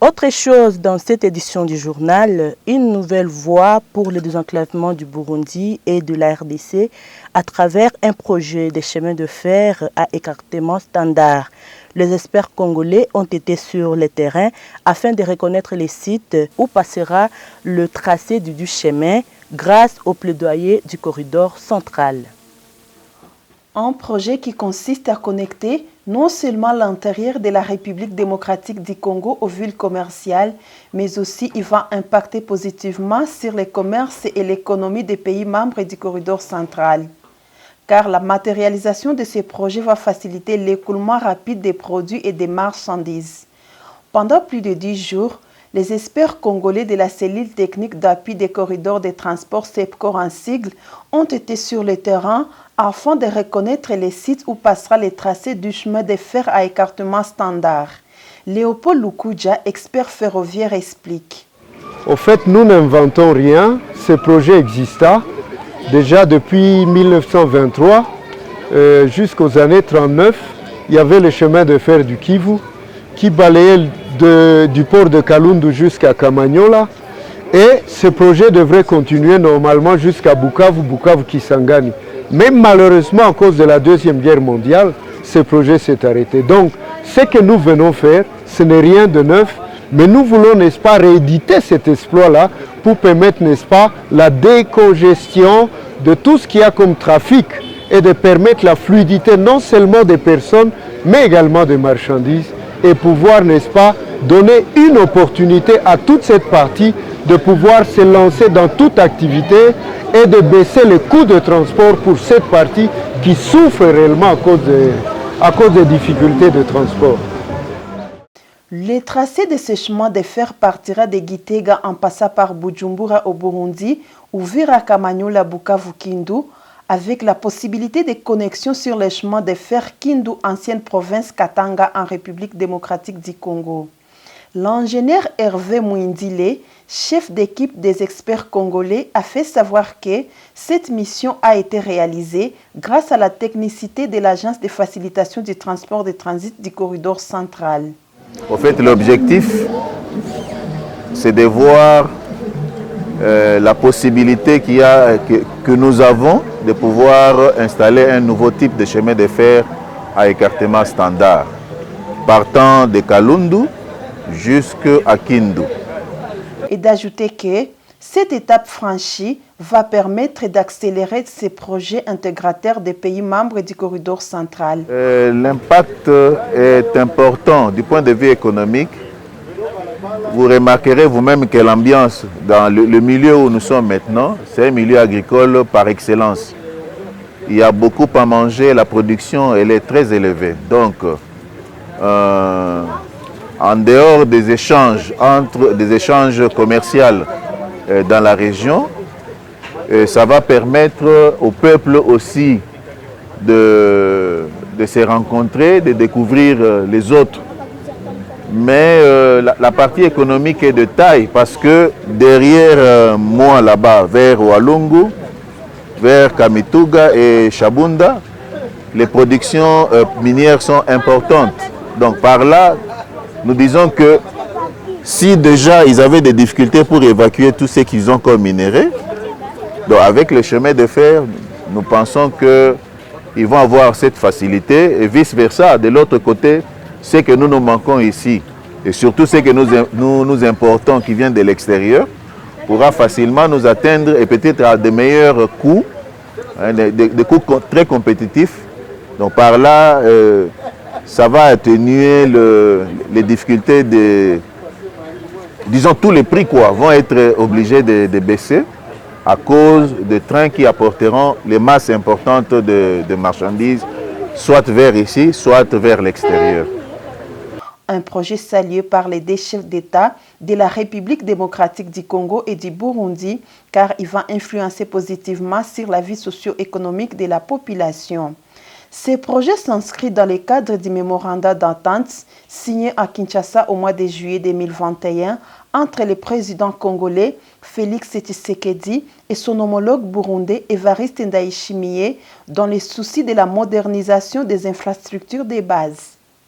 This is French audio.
Autre chose dans cette édition du journal, une nouvelle voie pour le désenclavement du Burundi et de la RDC à travers un projet de chemin de fer à écartement standard. Les experts congolais ont été sur le terrain afin de reconnaître les sites où passera le tracé du chemin grâce au plaidoyer du corridor central. Un projet qui consiste à connecter non seulement l'intérieur de la République démocratique du Congo aux villes commerciales, mais aussi il va impacter positivement sur les commerces et l'économie des pays membres du corridor central. Car la matérialisation de ces projets va faciliter l'écoulement rapide des produits et des marchandises. Pendant plus de 10 jours, les experts congolais de la cellule technique d'appui des corridors de transport CEPCOR en sigle ont été sur le terrain afin de reconnaître les sites où passera le tracé du chemin de fer à écartement standard. Léopold Lukuja, expert ferroviaire, explique. Au fait, nous n'inventons rien. Ce projet exista déjà depuis 1923 jusqu'aux années 39. Il y avait le chemin de fer du Kivu qui balayait du port de Kalundu jusqu'à Kamanyola. Et ce projet devrait continuer normalement jusqu'à Bukavu, Bukavu-Kisangani. Mais malheureusement, à cause de la Deuxième Guerre mondiale, ce projet s'est arrêté. Donc, ce que nous venons faire, ce n'est rien de neuf, mais nous voulons, n'est-ce pas, rééditer cet exploit-là pour permettre, n'est-ce pas, la décongestion de tout ce qu'il y a comme trafic et de permettre la fluidité non seulement des personnes, mais également des marchandises et pouvoir, n'est-ce pas, donner une opportunité à toute cette partie de pouvoir se lancer dans toute activité et de baisser les coûts de transport pour cette partie qui souffre réellement à cause des difficultés de transport. Le tracé de ce chemin de fer partira de Gitega en passant par Bujumbura au Burundi, ouvert à Kamanyola, Bukavu, Kindu, avec la possibilité de connexion sur le chemin de fer Kindu, ancienne province Katanga en République démocratique du Congo. L'ingénieur Hervé Mouindile, chef d'équipe des experts congolais, a fait savoir que cette mission a été réalisée grâce à la technicité de l'Agence de facilitation du transport de transit du corridor central. En fait, l'objectif, c'est de voir la possibilité que nous avons de pouvoir installer un nouveau type de chemin de fer à écartement standard, partant de Kalundu jusqu'à Kindu. Et d'ajouter que cette étape franchie va permettre d'accélérer ces projets intégrateurs des pays membres du corridor central. L'impact est important du point de vue économique. Vous remarquerez vous-même que l'ambiance dans le milieu où nous sommes maintenant, c'est un milieu agricole par excellence. Il y a beaucoup à manger, la production elle est très élevée. Donc, en dehors des échanges, des échanges commerciaux dans la région, ça va permettre au peuple aussi de se rencontrer, de découvrir les autres. Mais la partie économique est de taille parce que derrière moi là-bas, vers Walungu, vers Kamituga et Shabunda, les productions minières sont importantes. Donc par là, nous disons que si déjà ils avaient des difficultés pour évacuer tout ce qu'ils ont comme minéraux, donc avec le chemin de fer, nous pensons qu'ils vont avoir cette facilité et vice-versa. De l'autre côté, ce que nous nous manquons ici, et surtout ce que nous importons qui vient de l'extérieur, pourra facilement nous atteindre et peut-être à de meilleurs coûts, hein, des coûts très compétitifs. Donc par là, ça va atténuer les difficultés disons tous les prix vont être obligés de baisser à cause de trains qui apporteront les masses importantes de marchandises, soit vers ici, soit vers l'extérieur. Un projet salué par les deux chefs d'État de la République démocratique du Congo et du Burundi, car il va influencer positivement sur la vie socio-économique de la population. Ces projets s'inscrivent dans le cadre du mémorandum d'entente signé à Kinshasa au mois de juillet 2021 entre le président congolais Félix Tshisekedi et son homologue burundais Évariste Ndayishimiye dans les soucis de la modernisation des infrastructures de base.